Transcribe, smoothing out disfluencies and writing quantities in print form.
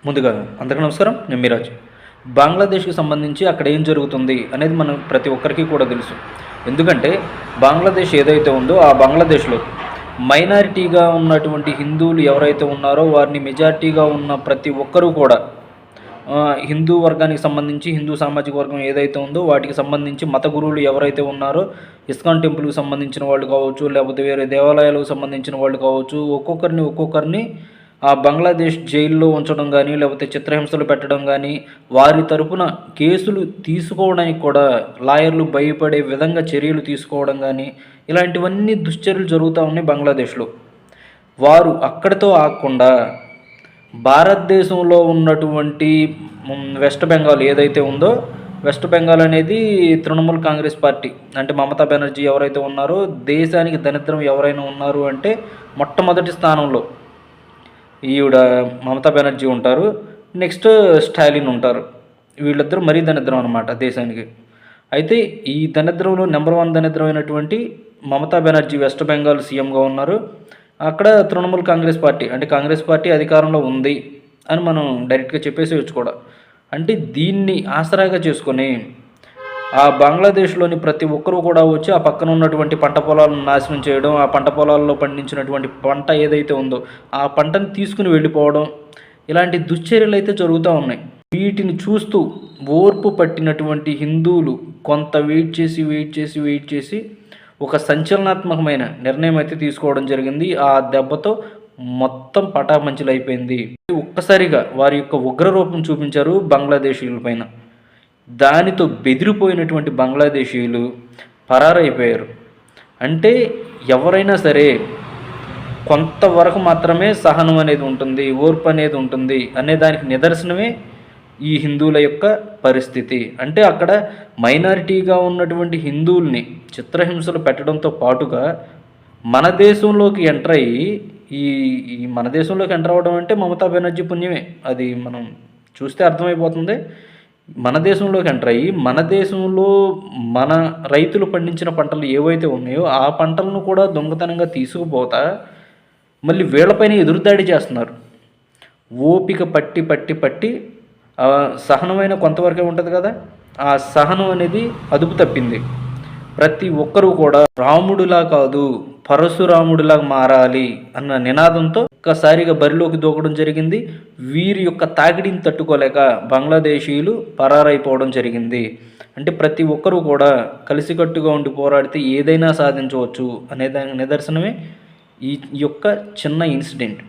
ముందుగా అందరికీ నమస్కారం. నేను మీరాజ్. బంగ్లాదేశ్కి సంబంధించి అక్కడ ఏం జరుగుతుంది అనేది మనం ప్రతి ఒక్కరికి కూడా తెలుసు. ఎందుకంటే బంగ్లాదేశ్ ఏదైతే ఉందో ఆ బంగ్లాదేశ్లో మైనారిటీగా ఉన్నటువంటి హిందువులు ఎవరైతే ఉన్నారో వారిని మెజారిటీగా ఉన్న ప్రతి ఒక్కరూ కూడా హిందూ వర్గానికి సంబంధించి హిందూ సామాజిక వర్గం ఏదైతే ఉందో వాటికి సంబంధించి మత గురువులు ఎవరైతే ఉన్నారో ఇస్కాన్ టెంపుల్కి సంబంధించిన వాళ్ళు కావచ్చు, లేకపోతే వేరే దేవాలయాలకు సంబంధించిన వాళ్ళు కావచ్చు, ఒక్కొక్కరిని ఆ బంగ్లాదేశ్ జైల్లో ఉంచడం కానీ, లేకపోతే చిత్రహింసలు పెట్టడం కానీ, వారి తరపున కేసులు తీసుకోవడానికి కూడా లాయర్లు భయపడే విధంగా చర్యలు తీసుకోవడం కానీ, ఇలాంటివన్నీ దుశ్చర్యలు జరుగుతూ ఉన్నాయి బంగ్లాదేశ్లో. వారు అక్కడితో ఆగకుండా భారతదేశంలో ఉన్నటువంటి వెస్ట్ బెంగాల్ ఏదైతే ఉందో, వెస్ట్ బెంగాల్ అనేది తృణమూల్ కాంగ్రెస్ పార్టీ, అంటే మమతా బెనర్జీ ఎవరైతే ఉన్నారో, దేశానికి దరిద్రం ఎవరైనా ఉన్నారు అంటే మొట్టమొదటి స్థానంలో ఈవిడ మమతా బెనర్జీ ఉంటారు. నెక్స్ట్ స్టాలిన్ ఉంటారు. వీళ్ళిద్దరూ మరీ దరిద్రం అనమాట దేశానికి. అయితే ఈ దరిద్రంలో నెంబర్ 1 దరిద్రం అయినటువంటి మమతా బెనర్జీ వెస్ట్ బెంగాల్ సీఎంగా ఉన్నారు. అక్కడ తృణమూల్ కాంగ్రెస్ పార్టీ, అంటే కాంగ్రెస్ పార్టీ అధికారంలో ఉంది అని మనం డైరెక్ట్గా చెప్పేసేయచ్చు కూడా. అంటే దీన్ని ఆసరాగా చేసుకొని ఆ బంగ్లాదేశ్లోని ప్రతి ఒక్కరూ కూడా వచ్చి ఆ పక్కన ఉన్నటువంటి పంట పొలాలను నాశనం చేయడం, ఆ పంట పొలాల్లో పండించినటువంటి పంట ఏదైతే ఉందో ఆ పంటను తీసుకుని వెళ్ళిపోవడం, ఇలాంటి దుశ్చర్యలు అయితే జరుగుతూ ఉన్నాయి. వీటిని చూస్తూ ఓర్పు పట్టినటువంటి హిందువులు కొంత వెయిట్ చేసి ఒక సంచలనాత్మకమైన నిర్ణయం అయితే తీసుకోవడం జరిగింది. ఆ దెబ్బతో మొత్తం పటాపంచలు అయిపోయింది. ఒక్కసారిగా వారి యొక్క ఉగ్రరూపం చూపించారు బంగ్లాదేశీయుల పైన. దానితో బెదిరిపోయినటువంటి బంగ్లాదేశీయులు పరారైపోయారు. అంటే ఎవరైనా సరే కొంతవరకు మాత్రమే సహనం అనేది ఉంటుంది, ఓర్పు అనేది ఉంటుంది అనే దానికి నిదర్శనమే ఈ హిందువుల యొక్క పరిస్థితి. అంటే అక్కడ మైనారిటీగా ఉన్నటువంటి హిందువుల్ని చిత్రహింసలు పెట్టడంతో పాటుగా మన దేశంలోకి ఎంటర్ అయ్యి ఈ మన దేశంలోకి ఎంటర్ అవ్వడం అంటే మమతా బెనర్జీ పుణ్యమే. అది మనం చూస్తే అర్థమైపోతుంది. మన దేశంలోకి ఎంటర్ అయ్యి మన దేశంలో మన రైతులు పండించిన పంటలు ఏవైతే ఉన్నాయో ఆ పంటలను కూడా దొంగతనంగా తీసుకుపోతా మళ్ళీ వీళ్ళపైన ఎదురుదాడి చేస్తున్నారు. ఓపిక పట్టి సహనమైన కొంతవరకే ఉంటుంది కదా, ఆ సహనం అనేది అదుపు తప్పింది. ప్రతి ఒక్కరూ కూడా రాముడిలా కాదు పరశురాముడిలా మారాలి అన్న నినాదంతో ఒక్కసారిగా బరిలోకి దూకడం జరిగింది. వీరి యొక్క తాకిడిని తట్టుకోలేక బంగ్లాదేశీయులు పరారైపోవడం జరిగింది. అంటే ప్రతి ఒక్కరూ కూడా కలిసికట్టుగా ఉండి పోరాడితే ఏదైనా సాధించవచ్చు అనే దానికి నిదర్శనమే ఈ యొక్క చిన్న ఇన్సిడెంట్.